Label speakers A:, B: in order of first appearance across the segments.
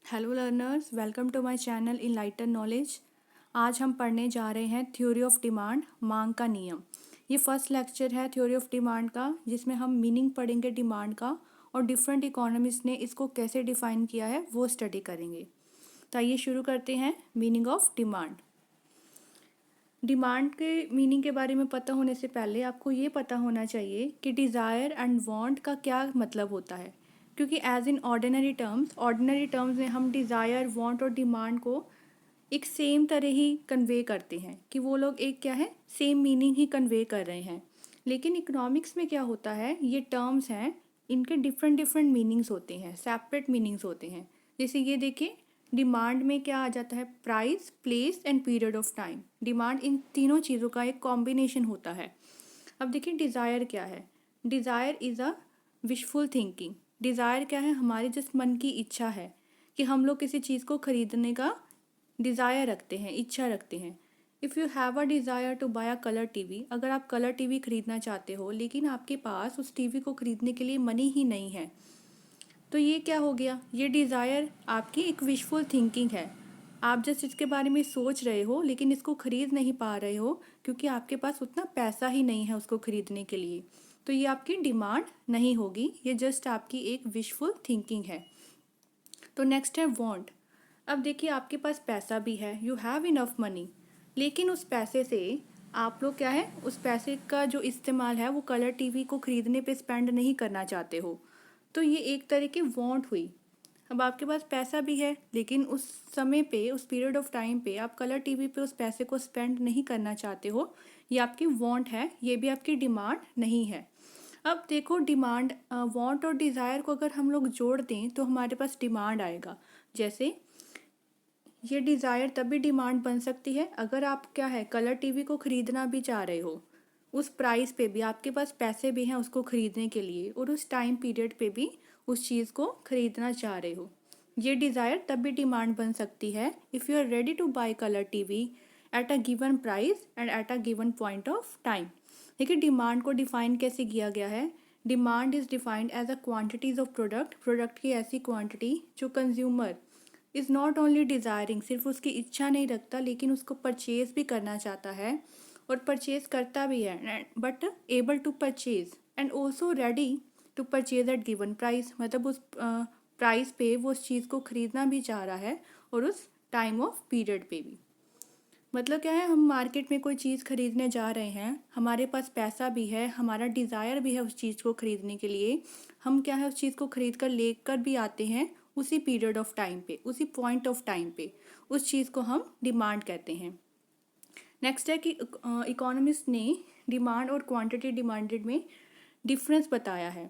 A: Hello learners, welcome to my channel enlighten knowledge. आज हम पढ़ने जा रहे हैं थ्योरी ऑफ डिमांड, मांग का नियम। ये फर्स्ट लेक्चर है थ्योरी ऑफ डिमांड का, जिसमें हम मीनिंग पढ़ेंगे डिमांड का और डिफरेंट इकोनॉमिस्ट ने इसको कैसे डिफाइन किया है वो स्टडी करेंगे। तो आइए शुरू करते हैं। Meaning of demand. डिमांड के मीनिंग के बारे में पता होने से पहले आपको ये पता होना चाहिए कि डिज़ायर एंड वांट का क्या मतलब होता है, क्योंकि एज इन ऑर्डिनरी टर्म्स में हम डिज़ायर, वांट और डिमांड को एक सेम तरह ही कन्वे करते हैं कि वो लोग एक क्या है, सेम मीनिंग ही कन्वे कर रहे हैं। लेकिन इकोनॉमिक्स में क्या होता है, ये टर्म्स हैं, इनके डिफरेंट डिफरेंट मीनिंग्स होते हैं, सेपरेट मीनिंग्स होते हैं। जैसे ये देखिए, डिमांड में क्या आ जाता है, price, place and period of time. Demand in तीनों चीज़ों का एक कॉम्बिनेशन होता है। अब देखिए डिज़ायर क्या है। Desire is a wishful thinking. Desire क्या है, हमारे जिस मन की इच्छा है कि हम लोग किसी चीज़ को खरीदने का डिज़ायर रखते हैं, इच्छा रखते हैं। If you have a desire to buy a colour TV, अगर आप कलर टीवी खरीदना चाहते हो लेकिन आपके पास उस टीवी को खरीदने के लिए मनी ही नहीं है, तो ये क्या हो गया, ये डिज़ायर आपकी एक विशफुल थिंकिंग है। आप जिस चीज़ के बारे में सोच रहे हो लेकिन इसको खरीद नहीं पा रहे हो क्योंकि आपके पास उतना पैसा ही नहीं है उसको खरीदने के लिए, तो ये आपकी डिमांड नहीं होगी, ये जस्ट आपकी एक विशफुल थिंकिंग है। तो नेक्स्ट है वांट। अब देखिए आपके पास पैसा भी है, यू हैव इनफ मनी, लेकिन उस पैसे से आप लोग क्या है, उस पैसे का जो इस्तेमाल है वो कलर टीवी को खरीदने पे स्पेंड नहीं करना चाहते हो, तो ये एक तरह की वांट हुई। अब आपके पास पैसा भी है लेकिन उस समय पे, उस पीरियड ऑफ टाइम पे आप कलर टीवी पे उस पैसे को स्पेंड नहीं करना चाहते हो, ये आपकी वांट है, ये भी आपकी डिमांड नहीं है। अब देखो डिमांड, वांट और डिज़ायर को अगर हम लोग जोड़ दें तो हमारे पास डिमांड आएगा। जैसे ये डिज़ायर तभी डिमांड बन सकती है अगर आप क्या है, कलर टीवी को ख़रीदना भी चाह रहे हो, उस प्राइस पे भी आपके पास पैसे भी हैं उसको ख़रीदने के लिए, और उस टाइम पीरियड पे भी उस चीज़ को ख़रीदना चाह रहे हो। ये डिज़ायर तब भी डिमांड बन सकती है if you are ready to buy colour TV at a given price and at a given point of time. देखिए डिमांड को डिफाइन कैसे किया गया है। Demand is defined as a quantities of product की ऐसी क्वांटिटी जो consumer is not only desiring, सिर्फ उसकी इच्छा नहीं रखता लेकिन उसको परचेज़ भी करना चाहता है और परचेज़ करता भी है, but able to purchase and also ready to purchase at given price. मतलब उस प्राइस पे वो उस चीज़ को ख़रीदना भी चाह रहा है और उस टाइम ऑफ पीरियड पे भी। मतलब क्या है, हम मार्केट में कोई चीज़ खरीदने जा रहे हैं, हमारे पास पैसा भी है, हमारा डिज़ायर भी है उस चीज़ को खरीदने के लिए, हम क्या है उस चीज़ को खरीद कर लेकर भी आते हैं उसी पीरियड ऑफ टाइम पे, उसी पॉइंट ऑफ टाइम पे, उस चीज़ को हम डिमांड कहते हैं। नेक्स्ट है कि इकोनॉमिस्ट ने डिमांड और क्वांटिटी डिमांडेड में डिफरेंस बताया है।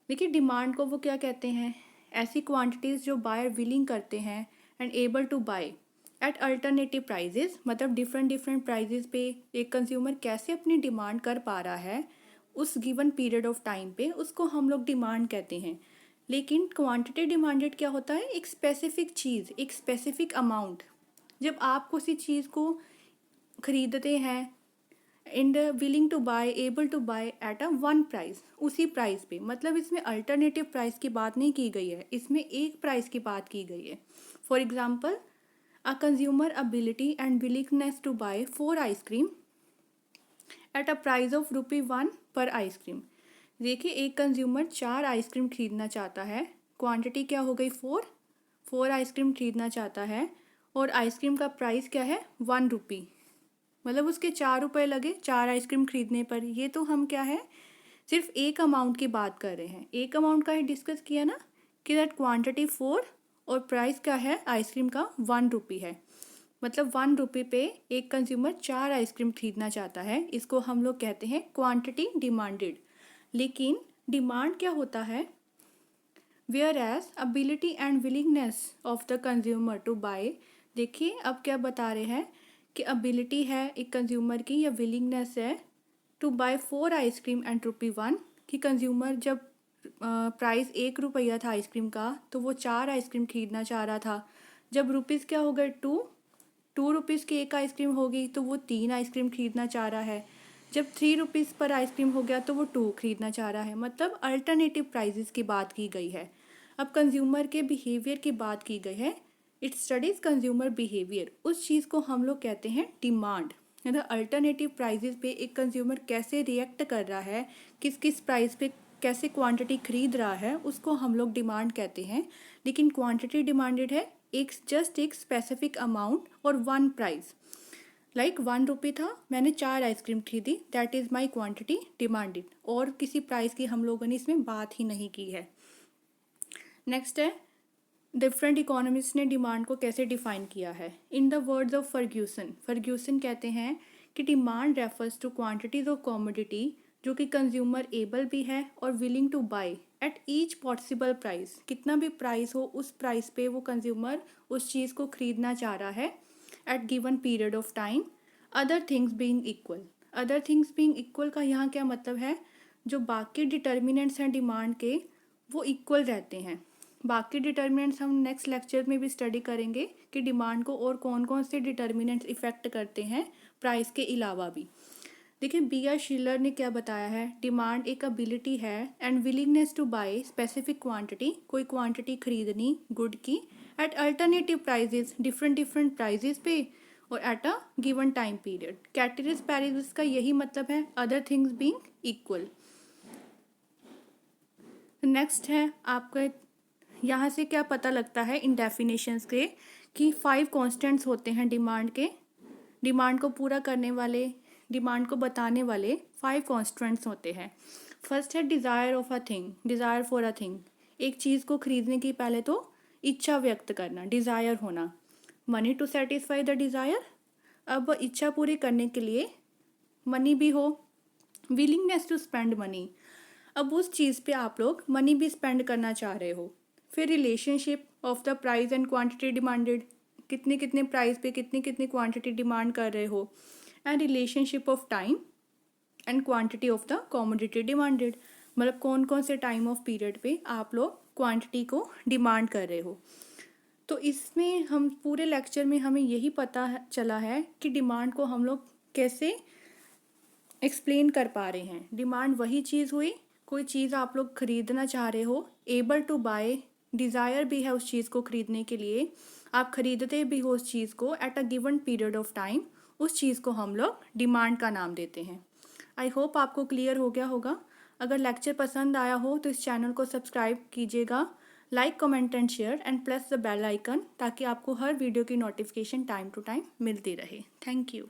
A: देखिए डिमांड को वो क्या कहते हैं, ऐसी क्वांटिटीज़ जो बायर विलिंग करते हैं and able to buy at alternative prices. मतलब डिफरेंट डिफरेंट प्राइजेस पे एक कंज्यूमर कैसे अपनी डिमांड कर पा रहा है उस गिवन पीरियड ऑफ टाइम पे, उसको हम लोग डिमांड कहते हैं। लेकिन क्वांटिटी डिमांडेड क्या होता है, एक स्पेसिफिक चीज़, एक स्पेसिफिक अमाउंट। जब आप किसी चीज़ को खरीदते हैं and willing to buy, able to buy at a one price, उसी प्राइस पे, मतलब इसमें अल्टरनेटिव प्राइस की बात नहीं की गई है, इसमें एक प्राइस की बात की गई है। For example, a consumer ability and willingness to buy 4 ice cream at a price of ₹1 पर आइसक्रीम। देखिए एक कंज्यूमर 4 आइसक्रीम खरीदना चाहता है, क्वांटिटी क्या हो गई 4 आइसक्रीम खरीदना चाहता है और आइसक्रीम का प्राइस क्या है, ₹1। मतलब उसके 4 रुपये लगे 4 आइसक्रीम खरीदने पर। ये तो हम क्या है, सिर्फ एक अमाउंट की बात कर रहे हैं, एक अमाउंट का ही डिस्कस किया ना कि दैट क्वांटिटी 4 और प्राइस क्या है आइसक्रीम का, ₹1 है। मतलब ₹1 पे एक कंज्यूमर 4 आइसक्रीम खरीदना चाहता है, इसको हम लोग कहते हैं क्वांटिटी डिमांडेड। लेकिन डिमांड क्या होता है, whereas ability and willingness of the consumer to buy. देखिए अब क्या बता रहे हैं कि अबिलिटी है एक कंज्यूमर की या विलिंगनेस है टू बाय 4 आइसक्रीम एंड ₹1, कि कंज्यूमर जब प्राइस ₹1 था आइसक्रीम का तो वो 4 आइसक्रीम खरीदना चाह रहा था। जब रुपीज़ क्या हो गए 2 रुपीज़ की एक आइसक्रीम होगी तो वो 3 आइसक्रीम खरीदना चाह रहा है। जब ₹3 पर आइसक्रीम हो गया तो वो 2 खरीदना चाह रहा है। मतलब अल्टरनेटिव प्राइजेस की बात की गई है। अब कंज्यूमर के बिहेवियर की बात की गई है, इट स्टडीज कंज्यूमर बिहेवियर। उस चीज़ को हम लोग कहते हैं डिमांड। मतलब अल्टरनेटिव प्राइजेस पे एक कंज्यूमर कैसे रिएक्ट कर रहा है, किस किस प्राइस पे कैसे क्वांटिटी खरीद रहा है, उसको हम लोग डिमांड कहते हैं। लेकिन क्वांटिटी डिमांडेड है एक स्पेसिफिक अमाउंट और वन प्राइस। लाइक 1 रुपये था, मैंने 4 आइसक्रीम खरीदी, that is my quantity demanded. और किसी प्राइस की हम लोगों ने इसमें बात ही नहीं की है। नेक्स्ट है, डिफरेंट इकोनॉमिस्ट ने डिमांड को कैसे डिफाइन किया है। In the words of Ferguson कहते हैं कि demand refers to quantities of commodity जो कि कंज्यूमर एबल भी है और willing to buy at each possible price. कितना भी प्राइस हो उस प्राइस पे वो कंज्यूमर उस चीज़ को खरीदना चाह रहा है at given period of time. Other things being equal का यहाँ क्या मतलब है, जो बाकी डिटर्मिनेंट्स हैं डिमांड के वो इक्वल रहते हैं। बाकी डिटर्मिनेंट्स हम नेक्स्ट लेक्चर में भी स्टडी करेंगे कि डिमांड को और कौन कौन से डिटर्मिनेंट्स इफेक्ट करते हैं प्राइस के अलावा भी। देखिए B.R. शिलर ने क्या बताया है, डिमांड एक एबिलिटी है and willingness to buy specific quantity, कोई क्वांटिटी खरीदनी गुड की at alternative prices, different prices पे और at a given time period. Ceteris paribus का यही मतलब है, other things being equal. Next है आपका, यहाँ से क्या पता लगता है इन डेफिनेशंस के कि 5 कॉन्स्टेंट्स होते हैं डिमांड के। डिमांड को पूरा करने वाले, डिमांड को बताने वाले 5 कॉन्स्टेंट्स होते हैं। फर्स्ट है desire of a thing, desire for a thing. एक चीज़ को खरीदने की पहले तो इच्छा व्यक्त करना, डिज़ायर होना। Money to satisfy the desire, अब इच्छा पूरी करने के लिए मनी भी हो। विलिंगनेस टू स्पेंड मनी, अब उस चीज़ पे आप लोग मनी भी स्पेंड करना चाह रहे हो। फिर relationship of the price and quantity demanded, कितने कितने प्राइस पे कितनी कितनी क्वांटिटी डिमांड कर रहे हो। And relationship of time and quantity of the commodity demanded, मतलब कौन कौन से टाइम ऑफ पीरियड पे आप लोग क्वांटिटी को डिमांड कर रहे हो। तो इसमें हम पूरे लेक्चर में हमें यही पता चला है कि डिमांड को हम लोग कैसे एक्सप्लेन कर पा रहे हैं। डिमांड वही चीज़ हुई, कोई चीज़ आप लोग खरीदना चाह रहे हो, एबल टू बाय, डिज़ायर भी है उस चीज़ को खरीदने के लिए, आप खरीदते भी हो उस चीज़ को eight a given period of time, उस चीज़ को हम लोग डिमांड का नाम देते हैं। आई होप आपको क्लियर हो गया होगा। अगर लेक्चर पसंद आया हो तो इस चैनल को सब्सक्राइब कीजिएगा, like comment and share and press the bell icon, ताकि आपको हर वीडियो की नोटिफिकेशन टाइम टू टाइम मिलती रहे। Thank you.